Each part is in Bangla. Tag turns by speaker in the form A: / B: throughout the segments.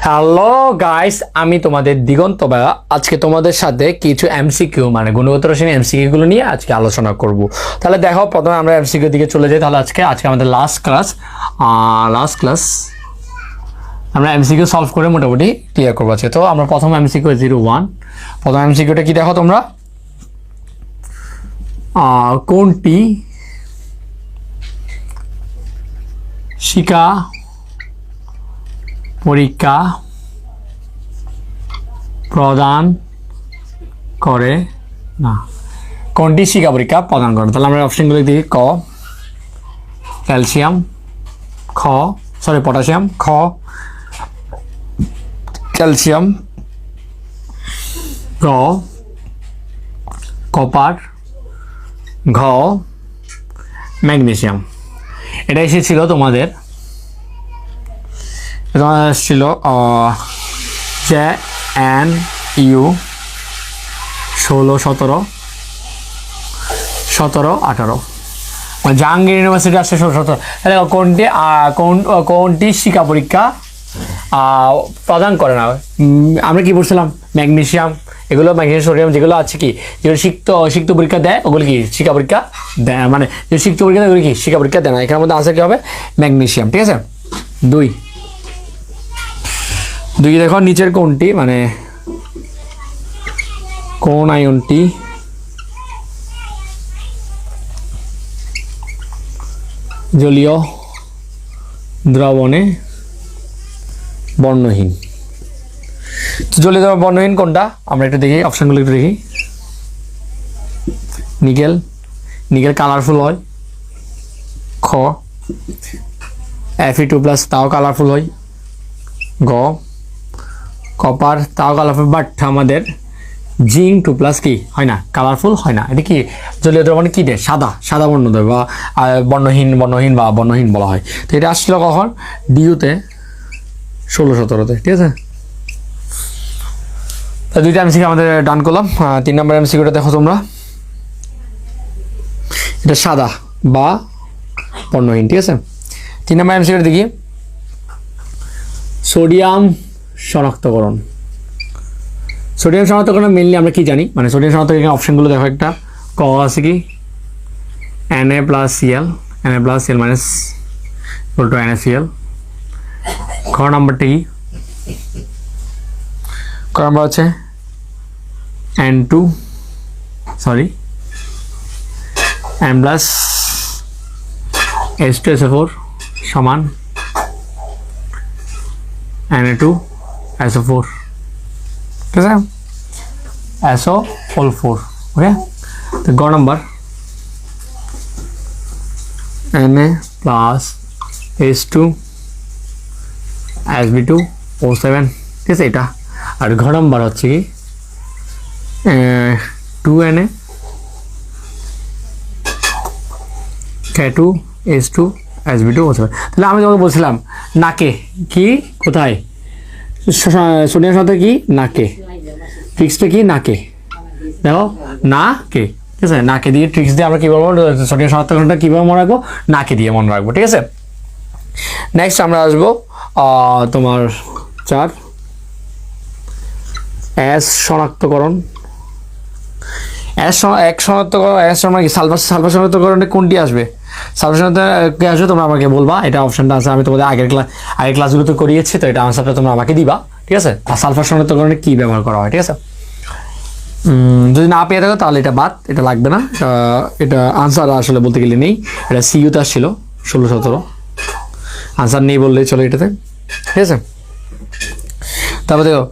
A: হ্যালো গাইস, আমি তোমাদের দিগন্ত ভাইয়া। আজকে তোমাদের সাথে কিছু এমসিকিউ মানে গুণগত রসায়ন এমসিকিউ গুলো নিয়ে আজকে আলোচনা করব। তাহলে দেখো, প্রথমে আমরা এমসিকিউ দিকে চলে যাই। তাহলে আজকে আমাদের লাস্ট ক্লাস আমরা এমসিকিউ সলভ করে মোটামুটি ক্লিয়ার করবো আজকে। তো আমরা প্রথম এমসিকিউ 01, প্রথম এমসিকিউটা কি দেখো তোমরা, কোনটি শিক্ষা পরীক্ষা প্রদান করে না? কোনটি শিক্ষা পরীক্ষা প্রদান করে? তাহলে আমরা অপশনগুলো দিই। ক ক্যালসিয়াম, পটাশিয়াম, খ ক্যালসিয়াম, গ কপার, ঘ ম্যাগনেসিয়াম। এটা এসেছিল তোমাদের ছিল JNU 16, 17, 18, জাহাঙ্গীর ইউনিভার্সিটি আসছে 16, 17। তাহলে কোনটি শিক্ষা পরীক্ষা প্রদান করে না? আমরা কি বলছিলাম, ম্যাগনেসিয়াম, এগুলো ম্যাগনেসিয়াম সোডিয়াম যেগুলো আছে কি, যেগুলো সিক্ত পরীক্ষা দেয় ওগুলো কি শিক্ষা পরীক্ষা দেয়, মানে যে সিক্ত পরীক্ষা দেয় ওগুলো কি শিক্ষা পরীক্ষা দেয় না। এখানের মধ্যে আনসার কি হবে? ম্যাগনেসিয়াম। ঠিক আছে। দুই দেখো, নিচের কোনটি মানে কোন আয়নটি জলীয় দ্রবণে বর্ণহীন? জলীয় দ্রবণ বর্ণহীন কোনটা আমরা একটু দেখি, অপশনগুলো একটু দেখি। নিকেল কালারফুল হয়। খ Fe2+ তাও কালারফুল হয়। গ কপার তাও কালারফুল, বাট আমাদের জিঙ্ক 2+ কি হয় না, কালারফুল হয় না। এটা কি জলীয় দ্রবণে কি দেয়? সাদা বর্ণ দেয় বা বর্ণহীন বা বর্ণহীন বলা হয়। তো এটা আসছিল কখন? ডিউতে 16, 17-তে। ঠিক আছে। তা দুইটা এমসিকিউ আমাদের ডান করলাম। 3 নম্বর এমসিকিউটা দেখো তোমরা, এটা সাদা বা বর্ণহীন। ঠিক আছে। 3 নম্বর এমসিকিউটা দেখি, সোডিয়াম শনাক্তকরণ। সোডিয়াম শনাক্তকরণ মেনলি আমরা কি জানি, মানে সোডিয়াম শনাক্তকরণ অপশনগুলো দেখো। একটা ক আছে কি Na+Cl, Na+Cl minus equal to NaCl। খ নাম্বারটা কি? ক নাম্বার হচ্ছে N+H2SO4 সমান Na2SO4। ঠিক আছে, SO4। ওকে। তো গ নাম্বার Na+H2SB2O7। ঠিক আছে, এটা। আর ঘ নাম্বার হচ্ছে কি 2Na K2H2SB2O7। তাহলে আমি তোমাকে বলছিলাম নাকে কি, কোথায় সোডিয়াম সাথে কি নাকে, ট্রিক্সটা কি নাকে। দেখো নাকে, ঠিক আছে, নাকে দিয়ে ট্রিক্স দিয়ে আমরা কি বলবো, সোডিয়াম শনাক্তকরণটা কীভাবে মনে রাখবো? নাকে দিয়ে মনে রাখবো। ঠিক আছে। নেক্সট আমরা আসবো তোমার 4 অ্যাশ শনাক্তকরণ। সালফার শনাক্তকরণে কোনটি আসবে? সালফার শনাক্তকরণে আসবে তোমরা আমাকে বলবা। এটা অপশনটা আছে, আমি তোমাদের আগের ক্লাসগুলোতে করিয়েছি, তো এটা আনসারটা তোমরা আমাকে দিবা। ঠিক আছে। আর সালফার শনাক্তকরণে কি ব্যবহার করা হয়? ঠিক আছে। যদি না পেয়ে থাকো তাহলে এটা বাদ, এটা লাগবে না। এটা আনসার আসলে বলতে গেলে নেই, এটা সিইউতে আসছিল 16, 17। আনসার নেই বললেই চলো এটাতে। ঠিক আছে। তারপরে দেখো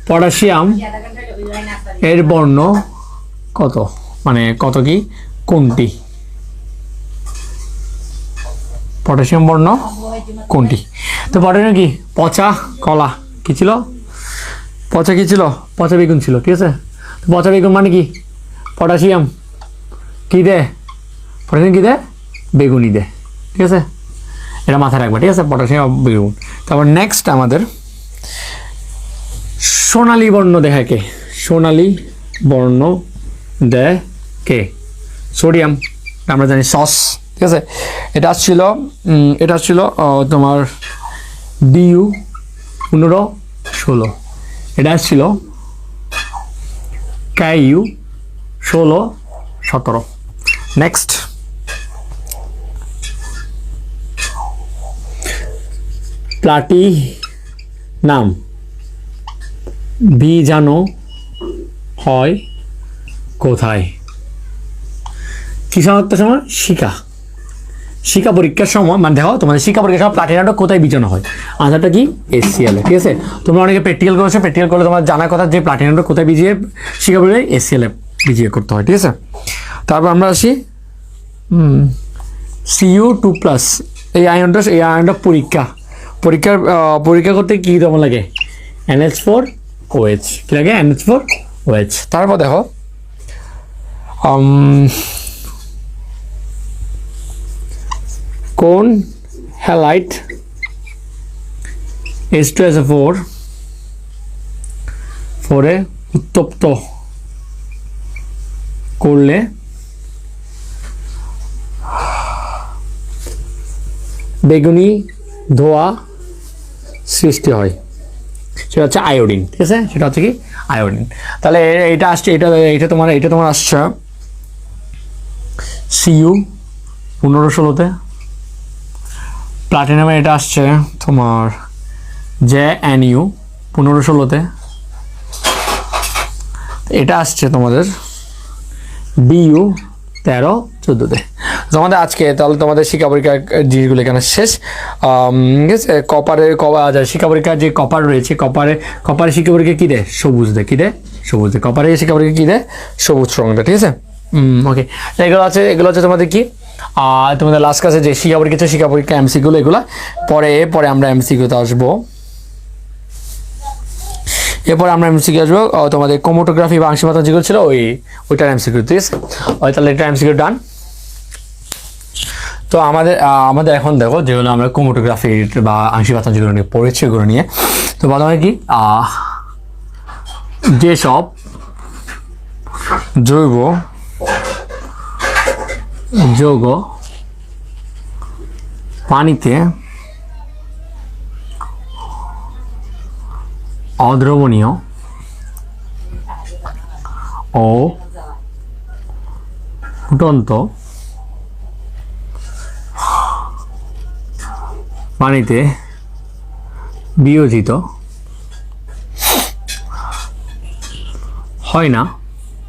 A: পটাশিয়াম এর বর্ণ কত, মানে কত কি কোনটি? পটাশিয়াম বর্ণ কোনটি? তো পটাশিয়াম কি পচা কলা কি ছিল, পচা বেগুন ছিল। ঠিক আছে। তো পচা বেগুন মানে কি পটাশিয়াম কি দেয়, পটাশিয়াম কি দেয়, বেগুনই দেয়। ঠিক আছে, এটা মাথায় রাখবে। ঠিক আছে, পটাশিয়াম বেগুন। তারপর নেক্সট আমাদের সোনালী বর্ণ দেখায় কে? সোনালী বর্ণ দেয় কে? সোডিয়াম, আমরা জানি সস। ঠিক আছে। এটা ছিল তোমার DU 15 16, এটা ছিল KU 16 17। নেক্সট প্লাটিনাম বীজাণু হয় কোথায়? কি শনাক্তের সময়? শিকা পরীক্ষার সময়, মানে দেখো তোমাদের শিকা পরীক্ষার সময় প্লাটিনামটা কোথায় বীজাণু হয়? আনসারটা কি? HCl। ঠিক আছে, তোমরা অনেকে প্র্যাকটিক্যাল করেছো, প্র্যাকটিক্যাল করলে তোমার জানার কথা যে প্লাটিনামটা কোথায় বিজিয়ে শিকা পরীক্ষায় HCl বিজিয়ে করতে হয়। ঠিক আছে, তারপর আমরা আসি Cu2+, এই আয়নটা পরীক্ষা করতে কি তেমন লাগে? NH4OH। কি লাগে? NH4OH। তারপর দেখো কোন হ্যালাইট H2SO4 এ উত্তপ্ত করলে বেগুনি ধোঁয়া সৃষ্টি হয়? সেটা হচ্ছে আয়োডিন। ঠিক আছে, সেটা হচ্ছে কি? আয়োডিন। তাহলে এটা আসছে, এটা তোমার আসছে Cu 15 16-তে। প্লাটিনামে এটা আসছে তোমার JNU 15 16-তে। এটা আসছে তোমাদের BU 13 14-তে। তোমাদের আজকে তাহলে তোমাদের শিক্ষা পরীক্ষার জিনিসগুলো এখানে শেষ। শিক্ষা পরীক্ষার যে কপার রয়েছে, কপারের শিক্ষা পরীক্ষা কী দেয়? সবুজ দেয়। কী দেয়? সবুজ দেয়। কপারের শিক্ষা পরীক্ষা কী দেয়? সবুজ রং দেয়। ঠিক আছে, ওকে। এগুলো হচ্ছে তোমাদের কি তোমাদের লাস্ট ক্লাসে যে শিক্ষা পরীক্ষা এমসিকিউগুলো, এগুলো পরে আমরা এমসিকিউতে আসবো। এরপরে আমরা এমসিকিউ আসবো তোমাদের ক্রোমাটোগ্রাফি বা আংশিক মাত্রা যেগুলো ছিল ওইটার এমসিকিউ। ঠিক আছে, তাহলে এটা এমসিকিউ ডান। তো আমাদের এখন দেখো যেগুলো আমরা ক্রোমাটোগ্রাফি বা আংশিক মাত্রা যেগুলো নিয়ে পড়েছি ওগুলো নিয়ে। তো প্রথমে কি যেসব জৈব যৌগ পানিতে অদ্রবণীয় ও ফুটন্ত পানিতে বিয়োজিত হয় না কিন্তু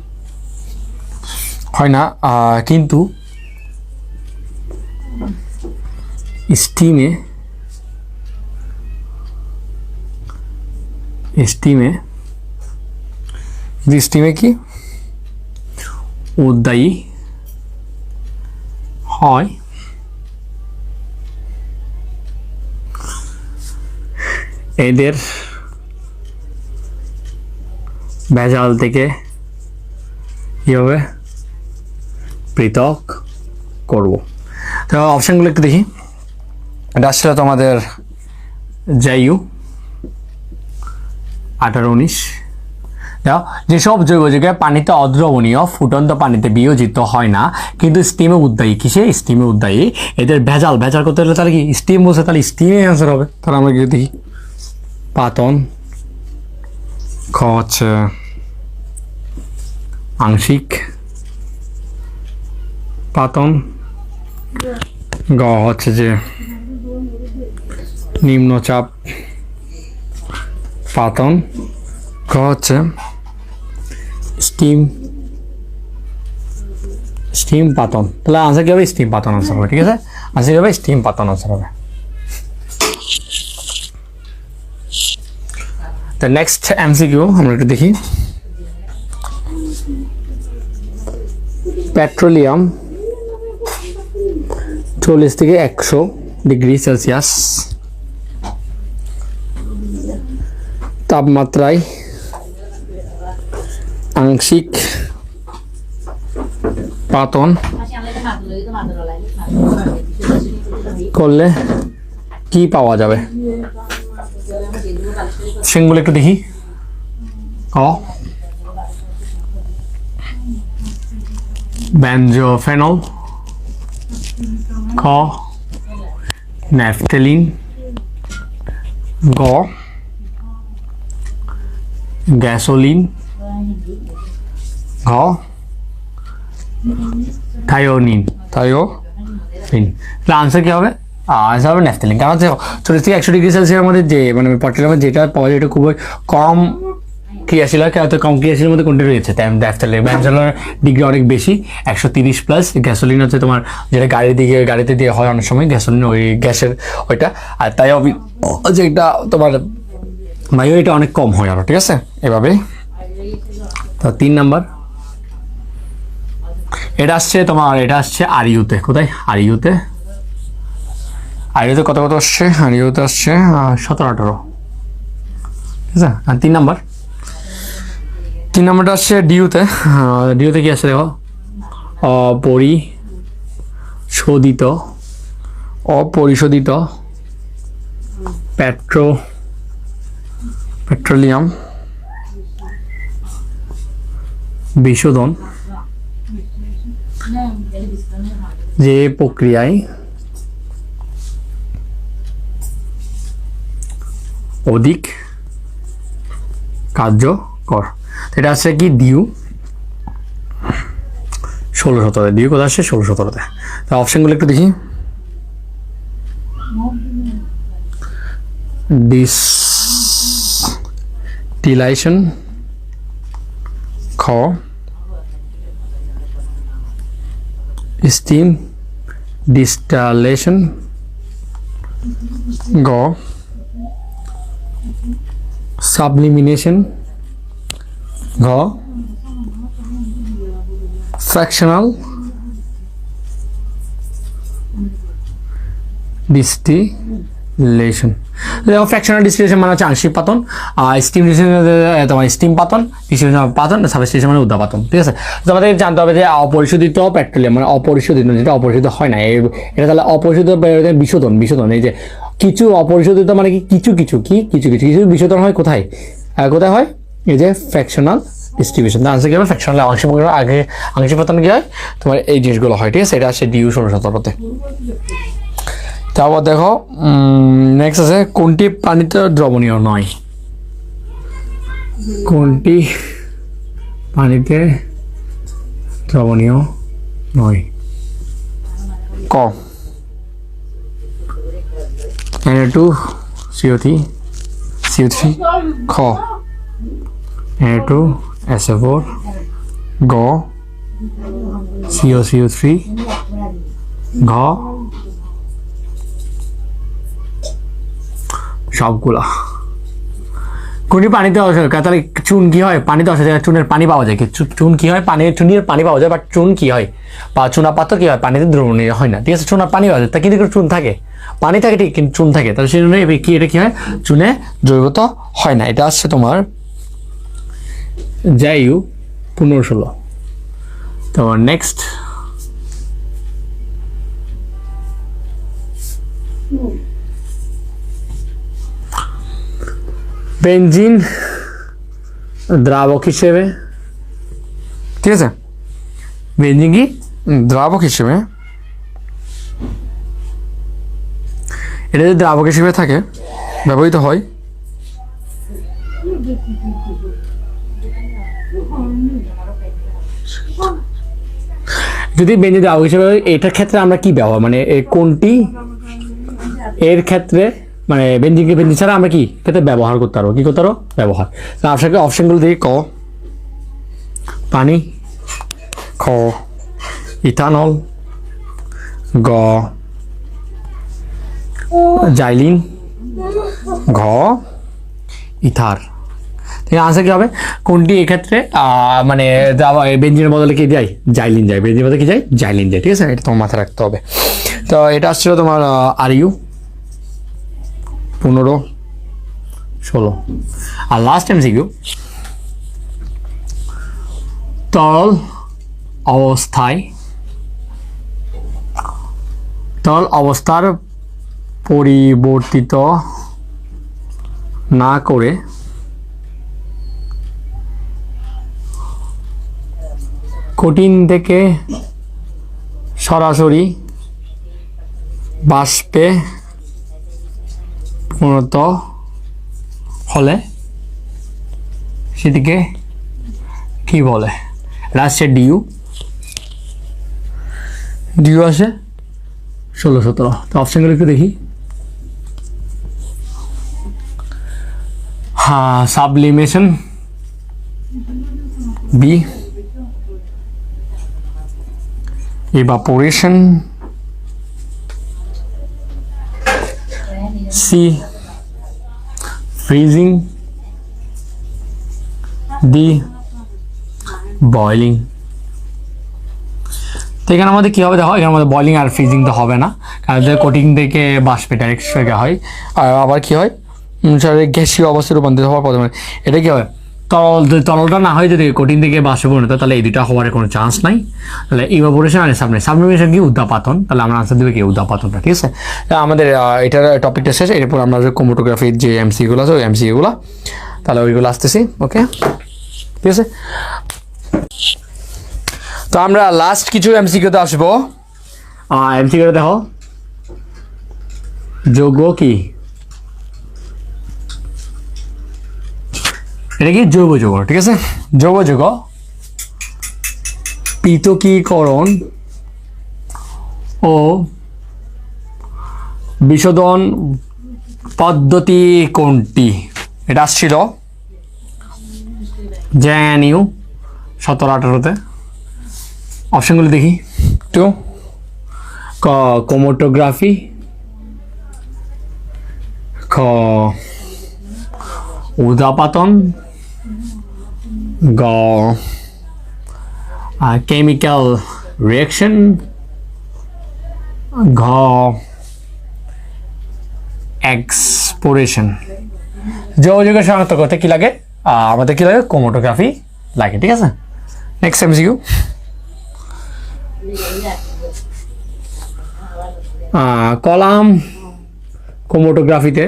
A: স্টিমে কি উদ্বায়ী হয়, এদের ভেজাল থেকে কীভাবে পৃথক করব? তো অপশানগুলো একটু দেখি। এটা আসলে তোমাদের JU 18 19। দেখো, যেসব জৈব যৌগ পানিতে অদ্রবণীয় ফুটন্ত পানিতে বিয়োজিত হয় না কিন্তু স্টিমে উদ্বায়ী। কিসে? স্টিমে উদ্বায়ী। এদের ভেজাল করতে হলে তাহলে কি স্টিম বসে, তাহলে স্টিমে অ্যান্সার হবে। তাহলে আমরা কি দেখি? পাতন, খ হচ্ছে আংশিক পাতন, গ হচ্ছে যে নিম্নচাপ পাতন, খ হচ্ছে স্টিম পাতন। তাহলে আনসার কি হবে? স্টিম পাতন আনসার হবে। ঠিক আছে, আনসার কি হবে? স্টিম পাতন আনসার হবে। তো নেক্সট এমসিকিউ আমরা একটু দেখি। পেট্রোলিয়াম 40 থেকে 100 ডিগ্রি সেলসিয়াস তাপমাত্রায় আংশিক পাতন করলে কি পাওয়া যাবে? সেগুলো একটু দেখি। বেনজোফেনল, খ ন্যাফথেলিন, গ গ্যাসোলিন, ঘ থায়োনিন, থায়োনিন। তাহলে আনসার কি হবে? আনসার হবে ন্যাফথেলিন। কারণ হচ্ছে 40 থেকে 100 ডিগ্রি সেলসিয়াসের মধ্যে যে মানে পটেরিয়ামের মধ্যে যেটা পাওয়া যায় এটা খুবই কম ক্রিয়াশীল হয়, কম ক্রিয়াশীলের মধ্যে কোনটা রয়েছে? ন্যাফথেলিন। ন্যাফথেলিনের ডিগ্রি অনেক বেশি, 130 প্লাস। গ্যাসোলিন হচ্ছে তোমার যেটা গাড়িতে দিয়ে হয় অনেক সময়, গ্যাসোলিন ওই গ্যাসের ওইটা। আর তাই যেটা তোমার বায়ু এটা অনেক কম হয় আরো, ঠিক আছে? এভাবে। তো 3 নাম্বার এটা আসছে তোমার, এটা আসছে আর ইউতে। কোথায়? আর ইউতে। আর ইউতে কত আসছে? আর ইউতে আসছে 17-18, ঠিক আছে? আর 3 নাম্বার, 3 নাম্বারটা আসছে ডিউতে। ডিউতে কি আছে দেখো? অপরিশোধিত পেট্রোলিয়াম বিশোধন যে প্রক্রিয়ায় অধিক কার্যকর। এটা আছে কি? ডিউ 16-17। ডিউ কোথায় আসছে? 16-17-তে। তা অপশনগুলো একটু দেখি। ডিস্টিলেশন, খ স্টিম ডিস্টিলেশন, গ সাবলিমিনেশন, ঘ ফ্র্যাকশনাল ডিস্টিলেশন। দেখো ফ্র্যাকশনাল ডিস্টিলেশন মানে হচ্ছে আংশিক পাতন, আর স্টিম তোমার স্টিম পাতন, ডিস্টিলেশন পাতন, সাবস্টিলেশন মানে উদ্যাপাতন, ঠিক আছে? তো আমাদের জানতে হবে যে অপরিশোধিত পেট্রোলিয়াম মানে অপরিশোধিত, যেটা অপরিশোধিত হয় না, এটা তাহলে অপরিশোধিত বিশোধন। এই যে কিছু অপরিশোধিত মানে কি? কিছু বিশোধন হয় কোথায়? কোথায় হয়? এই যে ফ্র্যাকশনাল ডিস্ট্রিবিউশন। আনসার কি হবে? ফ্র্যাকশনাল আংশিক পাতন কি হয়? তোমার এই জিনিসগুলো হয়, ঠিক আছে? এটা আসছে ডিউ 16-17-তে। তারপর দেখো নেক্সট আছে কোনটি পানিতে দ্রবণীয় নয়? কোনটি পানিতে দ্রবণীয় নয়? ক Na2CO3, খ Na2SO4, গ COCO3, ঘ সবগুলা। কোনটি পানিতে অসহায়? তাহলে চুন কি হয়? পানিতে অসহায়, চুনের পানি পাওয়া যায় কি? চুন কি হয়? চুনের পানি পাওয়া যায়, বাট চুন কি হয়? বা চুনা পাথর কি হয়? পানিতে দ্রবণীয় হয় না, ঠিক আছে? চুনা পানি পাওয়া যায়, তা কিন্তু চুন থাকে, পানি থাকে ঠিক, কিন্তু চুন থাকে। তাহলে সেই জন্য কি এটা কি হয়? চুনে দ্রবীভূত হয় না। এটা আসছে তোমার JU 15-16। তো নেক্সট বেনজিন দ্রাবক হিসেবে, ঠিক আছে? বেনজিন কি দ্রাবক হিসেবে, এটা যদি দ্রাবক হিসেবে থাকে ব্যবহৃত হয় যদি বেনজিন দ্রাবক হিসেবে, এটার ক্ষেত্রে আমরা কি ব্যবহার মানে কোনটি এর ক্ষেত্রে মানে বেনজিন ছাড়া আমরা কি ক্ষেত্রে ব্যবহার করতে পারবো? কি করতে পারবো? ব্যবহার। আপনাকে অপশনগুলো দিয়ে ক পানি, খ ইথানল, গ জাইলিন, ঘ ইথার। ঠিক আনসার কি হবে? কোনটি এক্ষেত্রে মানে বেনজিনের বদলে কি যায়? জাইলিন যায়। বেনজিনের বদলে কি যায়? জাইলিন যায়, ঠিক আছে? এটা তোমার মাথায় রাখতে হবে। তো এটা আসছিল তোমার RU 15-16। আর লাস্ট MCQ, তরল অবস্থার পরিবর্তিত না করে কঠিন থেকে সরাসরি বাষ্পে পরিণত হলে সেটিকে কি বলে? এটা আসছে ডিউ, ডিউ আসে 16-17। তো অপশানগুলো একটু দেখি। হ্যাঁ, sublimation B, evaporation C, freezing D, boiling। তো এখানে আমাদের কী হবে দেখো, এখানে আমাদের বয়লিং আর ফ্রিজিং তো হবে না, কারণ কোটিং থেকে বাষ্পে ডাইরেক্ট সেটা হয়। আর আবার কী হয়, গ্যাসীয় অবস্থায় রূপান্তরিত হওয়ার পথে, এটা কী হয়, তরলটা না হয় যদি কোটিং থেকে বাষ্পে পরিণত, তাহলে এই দুটা হওয়ার কোনো চান্স নাই। তাহলে ইভাপোরেশন আর সাবলিমেশন কি উদ্যাপাতন, তাহলে আমরা আনসার দেবে কি উদ্যাপাতনটা। ঠিক আছে, আমাদের এটার টপিকটা শেষ। এরপর আমরা ক্রোমাটোগ্রাফির যে এমসিগুলো আছে ওই এমসিগুলো, তাহলে ওইগুলো আসতেছি। ওকে, ঠিক আছে। তো আমরা লাস্ট কিছু এমসিকিউতে আসবো। এমসিকিউতে দেখো, যৌগ কি? এটা কি জৈব যৌগ। ঠিক আছে, জৈব যৌগ পৃথকীকরণ ও বিশোধন পদ্ধতি কোনটি? এটা আসছিল JNU 17-18-তে। অপশনগুলো দেখি তো, ক ক্রোমাটোগ্রাফি, খ উদ্যাপাতন, গ কেমিক্যাল রিঅ্যাকশন, ঘ এক্সপোরেশন। যৌগের শনাক্ত করতে কি লাগে? আমাদের কি লাগে? ক্রোমাটোগ্রাফি লাগে। ঠিক আছে, নেক্সট এমসিকিউ। কলাম ক্রোমাটোগ্রাফিতে,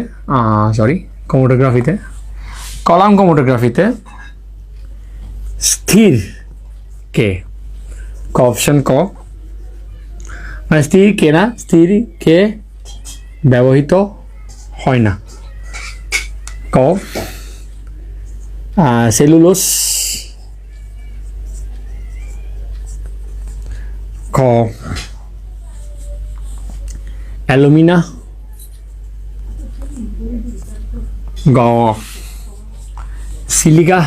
A: কলাম ক্রোমাটোগ্রাফিতে স্থির কে? অপশন ক, মানে স্থির কে না, স্থির কে ব্যবহৃত হয় না। ক সেলুলোস, খ অ্যালুমিনা, গ সিলিকা,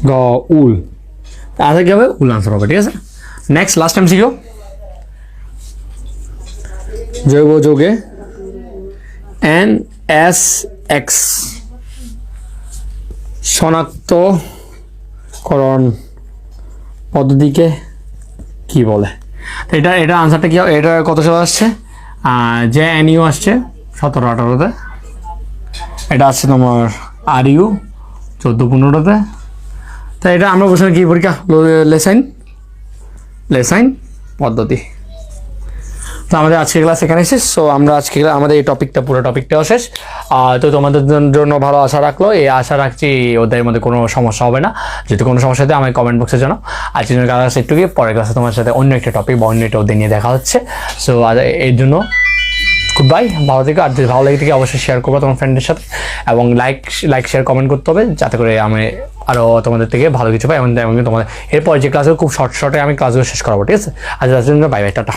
A: গ উল। আচ্ছা কি হবে? উল আনসার হবে। ঠিক আছে, নেক্সট লাস্ট টাইম শিখো। জৈব যৌগে NSX শনাক্তকরণ পদ্ধতিকে কি বলে? এটা আনসারটা কি হবে? এটা কত সাল আসছে? JNU আসছে 17-18-তে। এটা আসছে তোমার RU 14-15-তে। তো এটা আমরা বলছিলাম কি পরীক্ষা? লেসাইন পদ্ধতি। তো আমাদের আজকে ক্লাস এখানে শেষ। সো আমরা আজকে আমাদের এই টপিকটা, পুরো টপিকটাও শেষ। তো তোমাদের জন্য ভালো আশা রাখলো, এই আশা রাখছি ওদের মধ্যে কোনো সমস্যা হবে না। যদি কোনো সমস্যা হয় আমাকে কমেন্ট বক্সে জানাও। আজকের জন্য ক্লাস একটু গিয়ে পরের ক্লাসে তোমার সাথে অন্য একটা টপিক বা অন্য একটা ওদের নিয়ে দেখা হচ্ছে। সো এর জন্য গুড বাই, ভালো থেকে। আর যদি ভালো লাগে থেকে অবশ্যই শেয়ার করবো তোমার ফ্রেন্ডের সাথে, এবং লাইক শেয়ার কমেন্ট করতে হবে, যাতে করে আমি আরও তোমাদের থেকে ভালো কিছু পাই। এবং তোমাদের এরপর যে ক্লাসগুলো খুব শর্টে আমি ক্লাসগুলো শেষ করাবো। ঠিক আছে, আজ জন্য বাই বাই, টাটা।